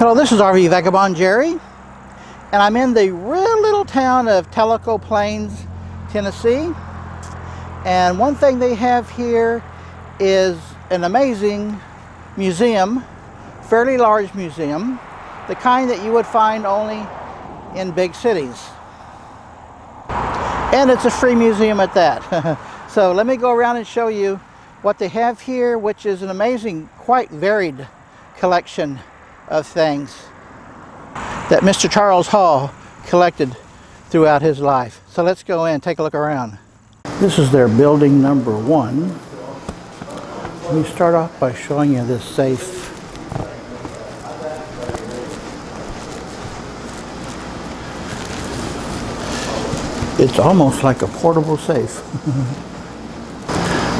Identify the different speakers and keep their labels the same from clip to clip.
Speaker 1: Hello, this is RV Vagabond Jerry, and I'm in the real little town of Tellico Plains, Tennessee. And one thing they have here is an amazing museum, fairly large museum, the kind that you would find only in big cities. And it's a free museum at that. So let me go around and show you what they have here, which is an amazing, quite varied collection of things that Mr. Charles Hall collected throughout his life. So let's go in, take a look around. This is their building number 1. Let me start off by showing you this safe. It's almost like a portable safe.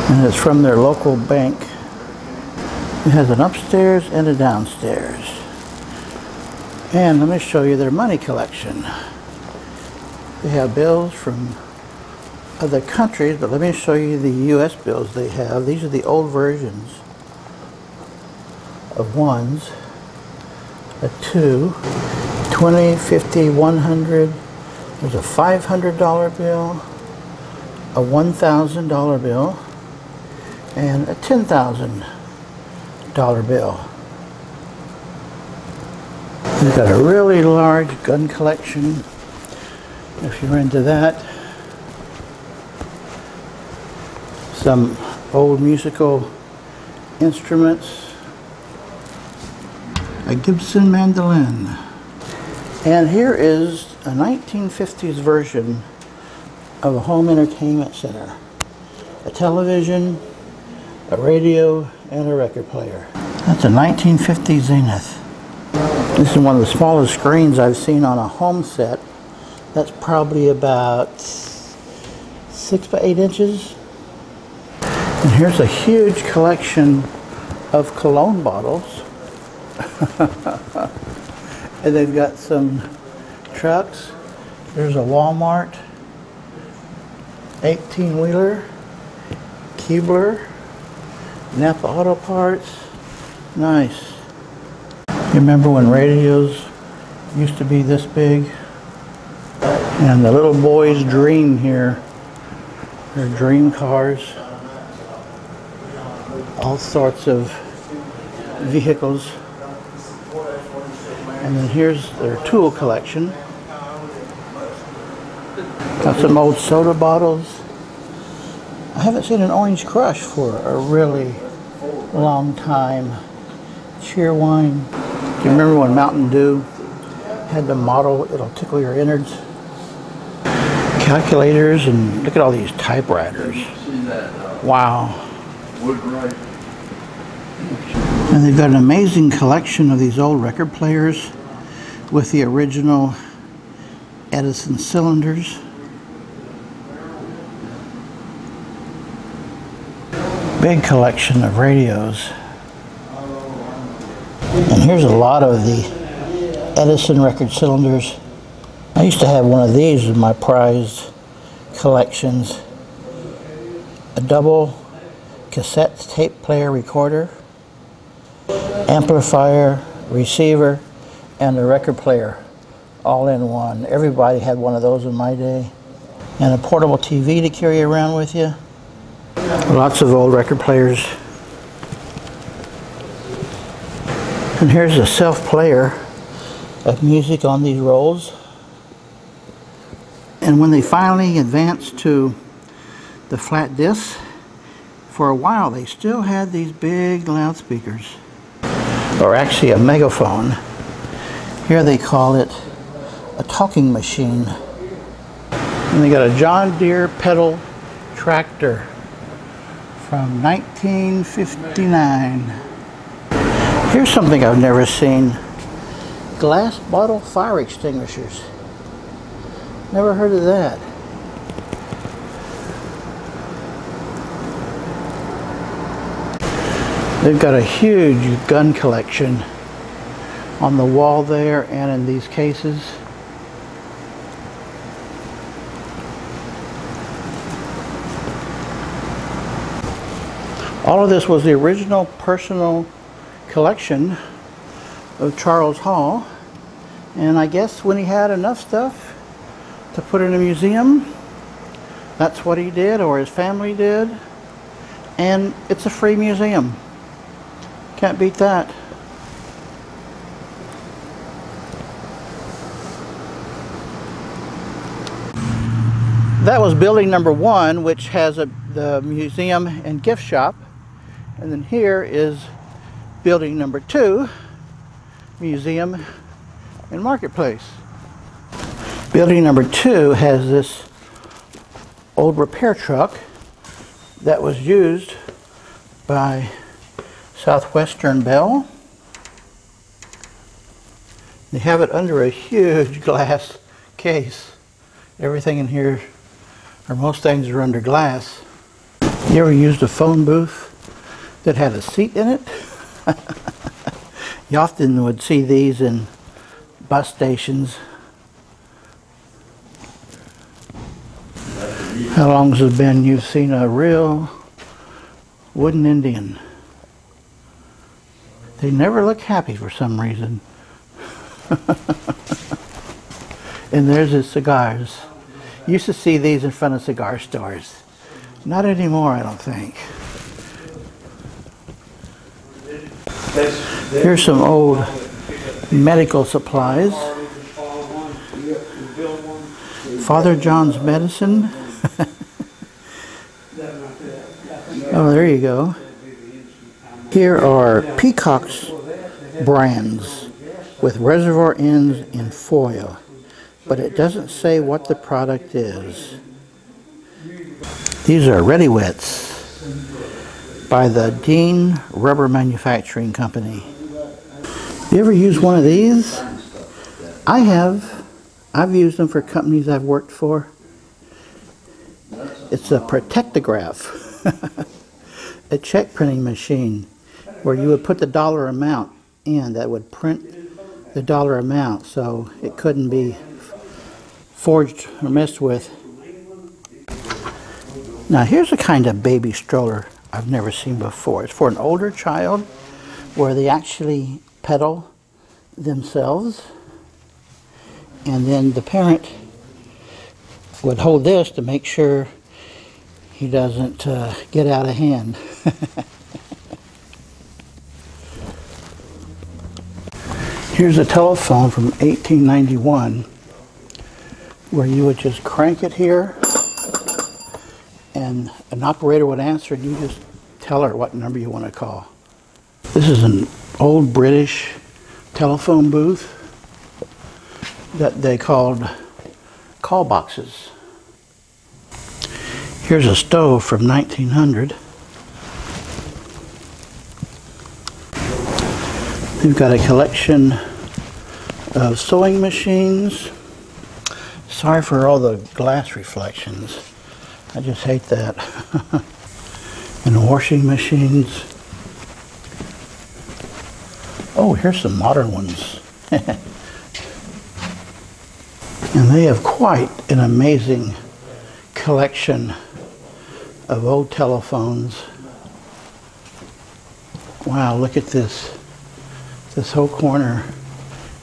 Speaker 1: And it's from their local bank. It has an upstairs and a downstairs. And let me show you their money collection. They have bills from other countries, but let me show you the US bills they have. These are the old versions of ones. A 2, 20, 50, 100. There's a $500 bill, a $1,000 bill, and a $10,000 bill. We've got a really large gun collection, if you're into that. Some old musical instruments. A Gibson mandolin. And here is a 1950s version of a home entertainment center. A television, a radio, and a record player. That's a 1950 Zenith. This is one of the smallest screens I've seen on a home set. That's probably about 6 by 8 inches. And here's a huge collection of cologne bottles. And they've got some trucks. There's a Walmart 18-wheeler, Keebler, Napa Auto Parts. Nice. You remember when radios used to be this big? And the little boy's dream here. Their dream cars. All sorts of vehicles. And then here's their tool collection. Got some old soda bottles. I haven't seen an Orange Crush for a really long time. Cheer wine. Do you remember when Mountain Dew had the motto, it'll tickle your innards? Calculators, and look at all these typewriters. Wow. And they've got an amazing collection of these old record players with the original Edison cylinders. Big collection of radios. And here's a lot of the Edison record cylinders. I used to have one of these in my prized collections. A double cassette tape player recorder, amplifier, receiver, and a record player all in one. Everybody had one of those in my day. And a portable TV to carry around with you. Lots of old record players. And here's a self-player of music on these rolls. And when they finally advanced to the flat disc, for a while they still had these big loudspeakers, or actually a megaphone. Here they call it a talking machine. And they got a John Deere pedal tractor from 1959. Here's something I've never seen. Glass bottle fire extinguishers. Never heard of that. They've got a huge gun collection on the wall there and in these cases. All of this was the original personal collection of Charles Hall. And I guess when he had enough stuff to put in a museum, that's what he did, or his family did. And it's a free museum. Can't beat that. That was building number 1, which has the museum and gift shop. And then here is building number 2, museum and marketplace. Building number 2 has this old repair truck that was used by Southwestern Bell. They have it under a huge glass case. Everything in here, or most things, are under glass. You ever used a phone booth that had a seat in it? You often would see these in bus stations. How long has it been you've seen a real wooden Indian? They never look happy for some reason. And there's his cigars. Used to see these in front of cigar stores. Not anymore, I don't think. Here's some old medical supplies. Father John's medicine. Oh, there you go. Here are Peacock's brands with reservoir ends in foil, but it doesn't say what the product is. These are Ready Wets by the Dean Rubber Manufacturing Company. You ever use one of these? I have. I've used them for companies I've worked for. It's a protectograph, a check printing machine where you would put the dollar amount in that would print the dollar amount so it couldn't be forged or messed with. Now here's a kind of baby stroller I've never seen before. It's for an older child where they actually pedal themselves, and then the parent would hold this to make sure he doesn't get out of hand. Here's a telephone from 1891 where you would just crank it here and an operator would answer and you just tell her what number you want to call. This is an old British telephone booth that they called call boxes. Here's a stove from 1900. We've got a collection of sewing machines. Sorry for all the glass reflections. I just hate that. And washing machines. Oh, here's some modern ones. And they have quite an amazing collection of old telephones. Wow, look at this. This whole corner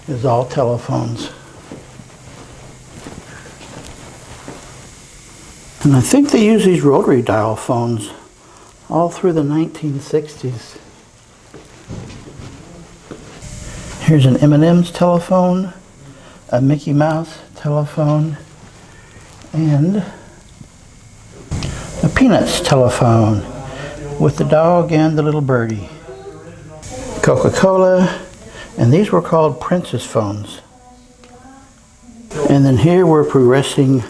Speaker 1: is all telephones. And I think they use these rotary dial phones all through the 1960s. Here's an M&M's telephone, a Mickey Mouse telephone, and a Peanuts telephone with the dog and the little birdie. Coca-Cola, and these were called Princess phones. And then here we're progressing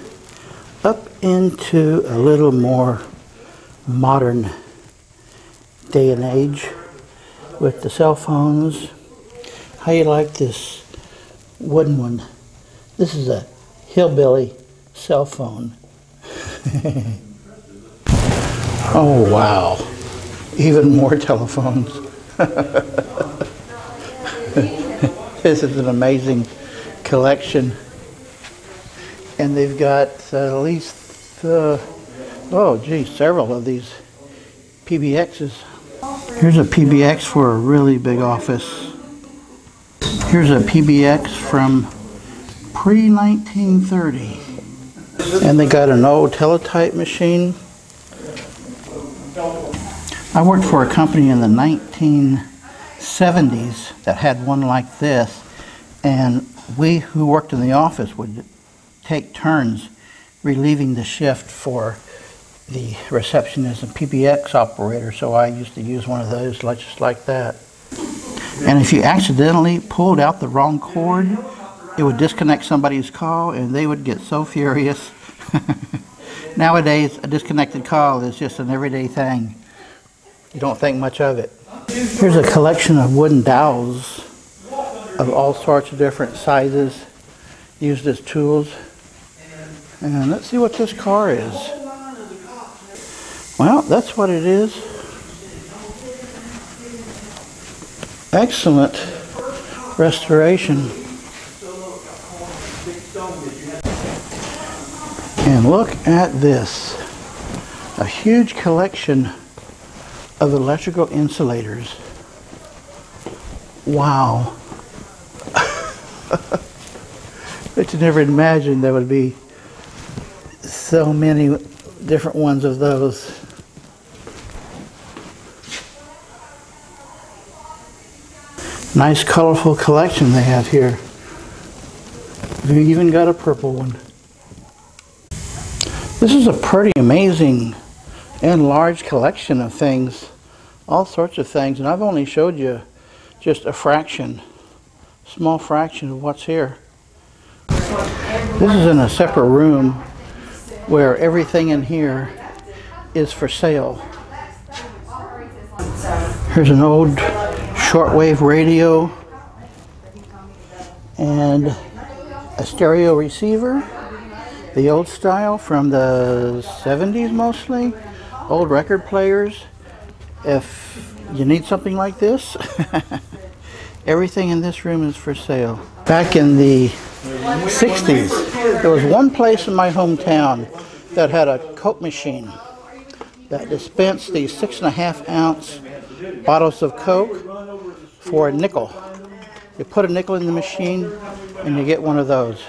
Speaker 1: up into a little more modern day and age with the cell phones. How you like this wooden one? This is a hillbilly cell phone. Oh wow, even more telephones. This is an amazing collection, and they've got at least oh geez, several of these PBXs. Here's a PBX for a really big office. Here's a PBX from pre-1930. And they got an old teletype machine. I worked for a company in the 1970s that had one like this, and we who worked in the office would take turns relieving the shift for the receptionist and PBX operator, so I used to use one of those just like that. And if you accidentally pulled out the wrong cord, it would disconnect somebody's call and they would get so furious. Nowadays, a disconnected call is just an everyday thing. You don't think much of it. Here's a collection of wooden dowels of all sorts of different sizes used as tools. And let's see what this car is. Well, that's what it is. Excellent restoration. And look at this. A huge collection of electrical insulators. Wow. But you never imagined there would be so many different ones of those. Nice colorful collection they have here. We even got a purple one. This is a pretty amazing and large collection of things, all sorts of things, and I've only showed you just a fraction, small fraction of what's here. This is in a separate room where everything in here is for sale. Here's an old shortwave radio and a stereo receiver, the old style from the 70s mostly, old record players. If you need something like this, everything in this room is for sale. Back in the 60s, there was one place in my hometown that had a Coke machine that dispensed these 6.5-ounce bottles of Coke for a nickel. You put a nickel in the machine and you get one of those.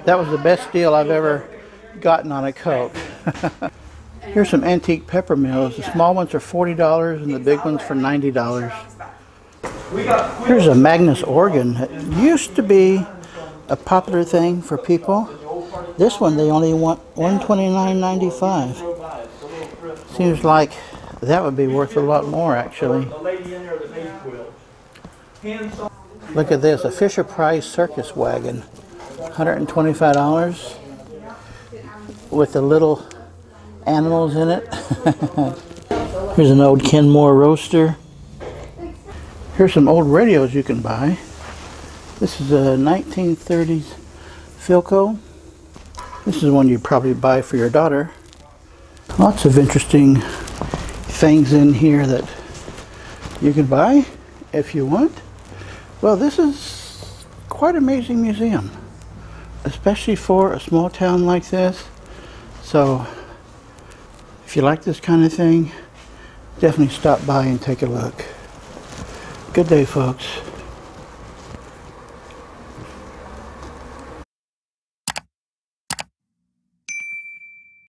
Speaker 1: That was the best deal I've ever gotten on a Coke. Here's some antique pepper mills. The small ones are $40 and the big ones for $90. Here's a Magnus Organ. It used to be a popular thing for people. This one they only want $129.95. Seems like that would be worth a lot more actually. Look at this, a Fisher-Price circus wagon. $125 with the little animals in it. Here's an old Kenmore roaster. Here's some old radios you can buy. This is a 1930s Philco. This is one you'd probably buy for your daughter. Lots of interesting things in here that you can buy if you want. Well, this is quite an amazing museum, especially for a small town like this. So if you like this kind of thing, definitely stop by and take a look. Good day, folks.